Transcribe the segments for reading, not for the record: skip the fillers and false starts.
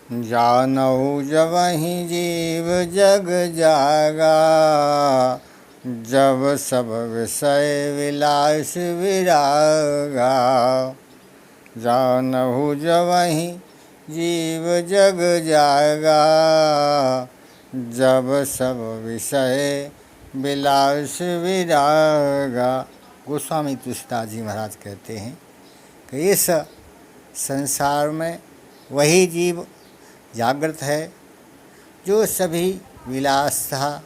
जानहु जबहि जीव जग जागा। जब सब विषय विलास विरागा। जानहु जबहि जीव जग जागा। जब सब विषय विलास विरागा। गोस्वामी तुलसीदास जी महाराज कहते हैं कि इस संसार में वही जीव जागृत है जो सभी विलासता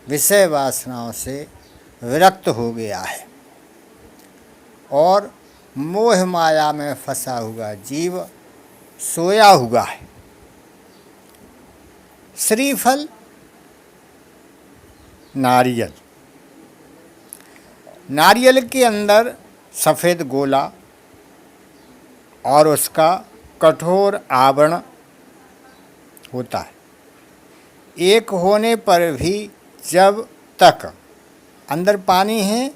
विषय वासनाओं से विरक्त हो गया है और मोह माया में फंसा हुआ जीव सोया हुआ है। श्रीफल नारियल, नारियल के अंदर सफ़ेद गोला और उसका कठोर आवरण होता है। एक होने पर भी जब तक अंदर पानी है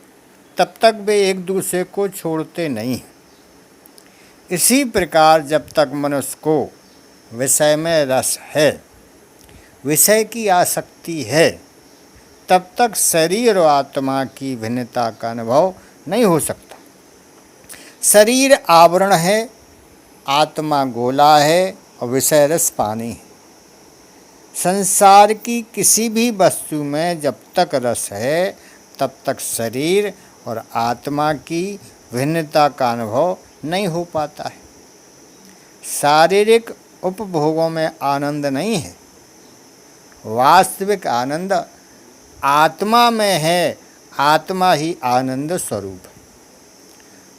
तब तक वे एक दूसरे को छोड़ते नहीं हैं। इसी प्रकार जब तक मनुष्य को विषय में रस है, विषय की आसक्ति है, तब तक शरीर और आत्मा की भिन्नता का अनुभव नहीं हो सकता। शरीर आवरण है, आत्मा गोला है और विषय रस पानी है। संसार की किसी भी वस्तु में जब तक रस है तब तक शरीर और आत्मा की भिन्नता का अनुभव नहीं हो पाता है। शारीरिक उपभोगों में आनंद नहीं है, वास्तविक आनंद आत्मा में है। आत्मा ही आनंद स्वरूप है।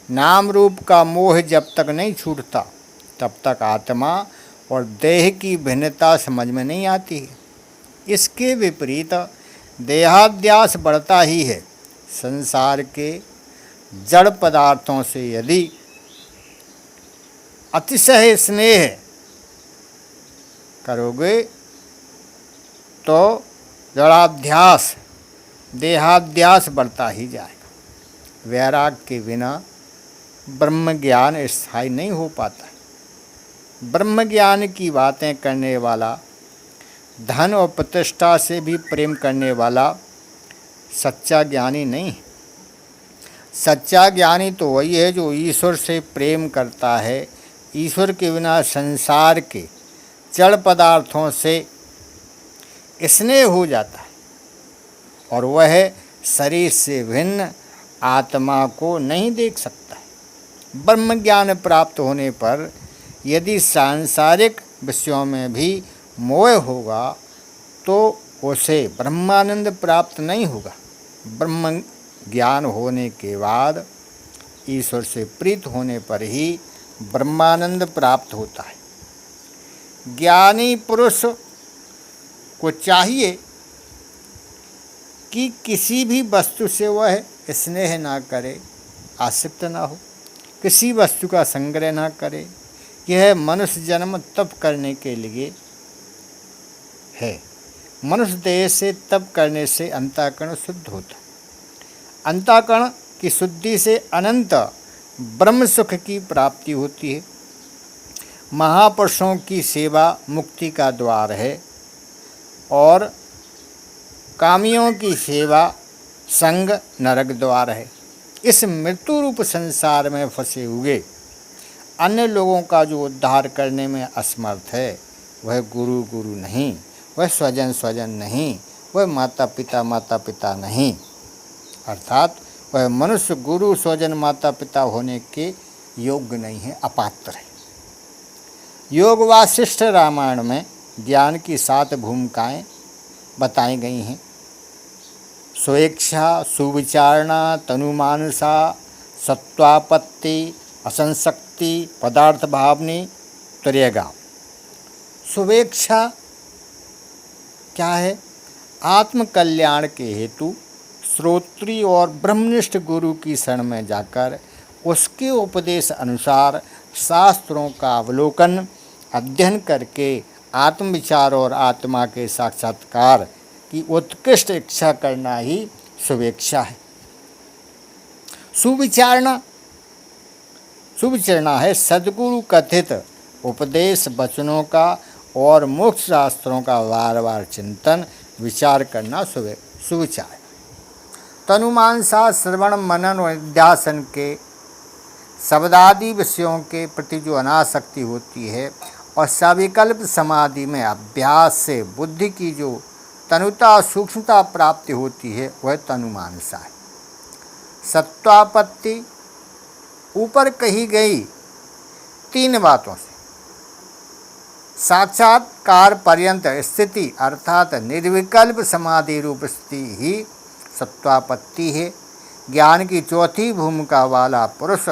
नाम रूप का मोह जब तक नहीं छूटता तब तक आत्मा और देह की भिन्नता समझ में नहीं आती है। इसके विपरीत देहाध्यास बढ़ता ही है। संसार के जड़ पदार्थों से यदि अतिशय स्नेह करोगे तो जड़ाध्यास देहाध्यास बढ़ता ही जाएगा। वैराग के बिना ब्रह्म ज्ञान स्थायी नहीं हो पाता है। ब्रह्म ज्ञान की बातें करने वाला, धन और प्रतिष्ठा से भी प्रेम करने वाला सच्चा ज्ञानी नहीं है। सच्चा ज्ञानी तो वही है जो ईश्वर से प्रेम करता है, ईश्वर के बिना संसार के जड़ पदार्थों से स्नेह हो जाता है और वह शरीर से भिन्न आत्मा को नहीं देख सकता है। ब्रह्म ज्ञान प्राप्त होने पर यदि सांसारिक विषयों में भी मोह होगा तो उसे ब्रह्मानंद प्राप्त नहीं होगा। ब्रह्म ज्ञान होने के बाद ईश्वर से प्रीत होने पर ही ब्रह्मानंद प्राप्त होता है। ज्ञानी पुरुष को चाहिए कि किसी भी वस्तु से वह स्नेह ना करे, आसक्त ना हो, किसी वस्तु का संग्रह ना करे। यह मनुष्य जन्म तप करने के लिए है। मनुष्य देह से तप करने से अंतःकरण शुद्ध होता है। अंतःकरण की शुद्धि से अनंत ब्रह्म सुख की प्राप्ति होती है। महापुरुषों की सेवा मुक्ति का द्वार है और कामियों की सेवा संग नरक द्वार है। इस मृत्यु रूप संसार में फंसे हुए अन्य लोगों का जो उद्धार करने में असमर्थ है वह गुरु नहीं, वह स्वजन नहीं, वह माता पिता नहीं। अर्थात वह मनुष्य गुरु स्वजन माता पिता होने के योग्य नहीं है, अपात्र है। योग वासिष्ठ रामायण में ज्ञान की 7 भूमिकाएं बताई गई हैं। स्वेच्छा, सुविचारणा, तनुमानसा, सत्वापत्ति, असंशक्ति, पदार्थ भावनी, तुर्यगा। स्वेच्छा क्या है? आत्म कल्याण के हेतु श्रोत्री और ब्रह्मनिष्ठ गुरु की शरण में जाकर उसके उपदेश अनुसार शास्त्रों का अवलोकन अध्ययन करके आत्मविचार और आत्मा के साक्षात्कार की उत्कृष्ट इच्छा करना ही स्वेच्छा है। सुविचारणा है सद्गुरु कथित उपदेश वचनों का और मोक्ष शास्त्रों का बार बार चिंतन विचार करना सुविचार है। तनुमानसा श्रवण मनन और निध्यासन के शब्दादि विषयों के प्रति जो अनासक्ति होती है और सविकल्प समाधि में अभ्यास से बुद्धि की जो तनुता सूक्ष्मता प्राप्ति होती है वह तनुमानसा है। सत्वापत्ति ऊपर कही गई 3 बातों से साक्षात्कार पर्यंत स्थिति अर्थात निर्विकल्प समाधि रूप स्थिति ही सत्वापत्ति है। ज्ञान की चौथी भूमिका वाला पुरुष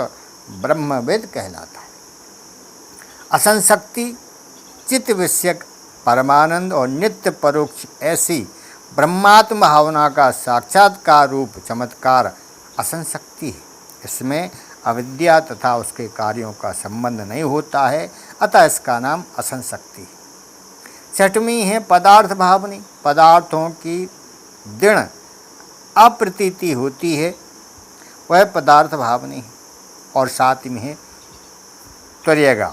ब्रह्मविद कहलाता है। असंशक्ति चित्त विषयक परमानंद और नित्य परोक्ष ऐसी ब्रह्मात्म भावना का साक्षात्कार रूप चमत्कार असंशक्ति है। इसमें अविद्या तथा उसके कार्यों का संबंध नहीं होता है, अतः इसका नाम असंशक्ति है। 6वीं है पदार्थ भावनी। पदार्थों की दृढ़ अप्रतीति होती है, वह पदार्थ भावनी है। और 7वीं है त्वरेगा।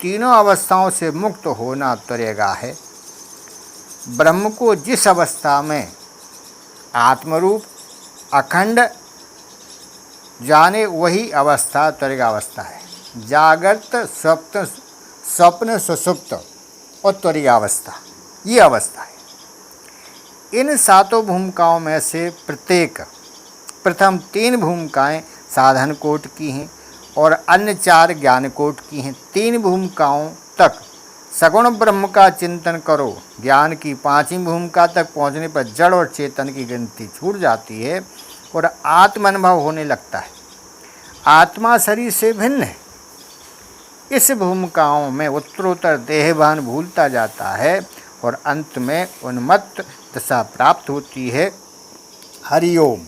तीनों अवस्थाओं से मुक्त होना त्वरेगा है। ब्रह्म को जिस अवस्था में आत्मरूप अखंड जाने वही अवस्था त्वरेगावस्था है। जागृत स्वप्न सुषुप्त और त्वरेगावस्था ये अवस्था है। इन 7 भूमिकाओं में से प्रथम 3 भूमिकाएं साधन कोट की हैं और अन्य 4 ज्ञान कोट की हैं। 3 भूमिकाओं तक सगुण ब्रह्म का चिंतन करो। ज्ञान की 5वीं भूमिका तक पहुंचने पर जड़ और चेतन की गिनती छूट जाती है और आत्म अनुभव होने लगता है। आत्मा शरीर से भिन्न है। इस भूमिकाओं में उत्तरोत्तर देहभान भूलता जाता है और अंत में उन्मत्त दशा प्राप्त होती है। हरि ओम।